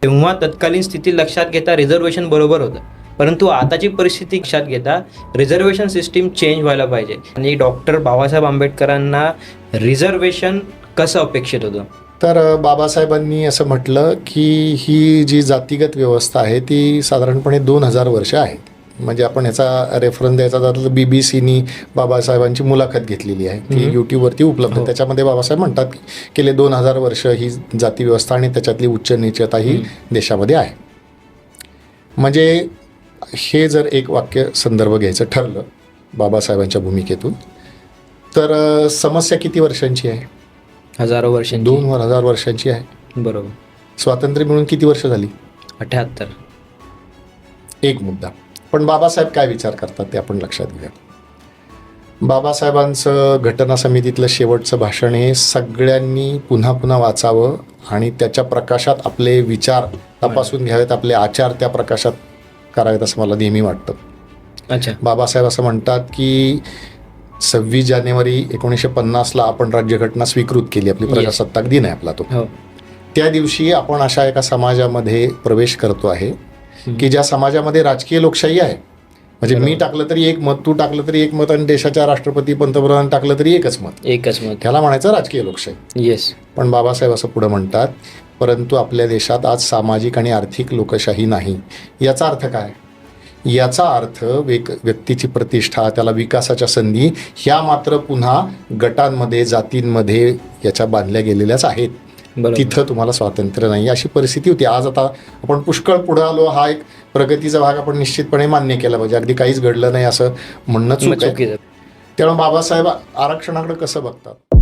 तेव्हा तत्कालीन स्थिती लक्षात घेता रिझर्वेशन बरोबर होतं, परंतु आताची परिस्थिती लक्षात घेता रिझर्वेशन सिस्टीम चेंज व्हायला पाहिजे. आणि डॉक्टर बाबासाहेब आंबेडकरांना रिझर्वेशन कसं अपेक्षित होतं? तर बाबासाहेबांनी असं म्हटलं की ही जी जातीगत व्यवस्था आहे ती साधारणपणे 2000 वर्ष आहे. म्हणजे आपण ह्याचा रेफरन्स द्यायचा झाला तर BBC बाबासाहेबांची मुलाखत घेतलेली आहे, ती यूट्यूबवरती उपलब्ध आहे. त्याच्यामध्ये बाबासाहेब म्हणतात की गेले 2000 वर्ष ही जाती व्यवस्था आणि त्याच्यातली उच्च नीचता ही देशामध्ये आहे. म्हणजे हे जर एक वाक्य संदर्भ घ्यायचं ठरलं बाबासाहेबांच्या भूमिकेतून, तर समस्या किती वर्षांची आहे? हजारो वर्षांची. 2000 वर्षांची आहे. बरोबर. स्वातंत्र्य मिळून किती वर्ष झाली? 78. एक मुद्दा. पण बाबासाहेब काय विचार करतात ते आपण लक्षात घेऊया. बाबासाहेबांचं घटना समितीतलं शेवटचं भाषण हे सगळ्यांनी पुन्हा पुन्हा वाचावं आणि त्याच्या प्रकाशात आपले विचार तपासून घ्यावेत, आपले आचार त्या प्रकाशात करावेत असं मला नेहमी वाटतं. अच्छा. बाबासाहेब असं म्हणतात की 26 जानेवारी 1950 आपण राज्यघटना स्वीकृत केली, आपली प्रजासत्ताक दिन आहे आपला तो. त्या दिवशी आपण अशा एका समाजामध्ये प्रवेश करतो आहे की ज्या समाजामध्ये राजकीय लोकशाही आहे. म्हणजे मी टाकलं तरी एक मत, तू टाकलं तरी एक मत, आणि देशाच्या राष्ट्रपती पंतप्रधान टाकलं तरी एकच मत. ह्याला म्हणायचं राजकीय लोकशाही. येस. पण बाबासाहेब असं पुढे म्हणतात, परंतु आपल्या देशात आज सामाजिक आणि आर्थिक लोकशाही नाही. याचा अर्थ काय? याचा अर्थ व्यक्तीची प्रतिष्ठा, त्याला विकासाच्या संधी ह्या मात्र पुन्हा गटांमध्ये, जातींमध्ये याच्या बांधल्या गेलेल्याच आहेत. तिथं तुम्हाला स्वातंत्र्य नाही, अशी परिस्थिती होती. आज आता आपण पुष्कळ पुढे आलो, हा एक प्रगतीचा भाग आपण निश्चितपणे मान्य केला पाहिजे. अगदी काहीच घडलं नाही असं म्हणणं चूक आहे. त्यामुळे बाबासाहेब आरक्षणाकडे कसं बघतात?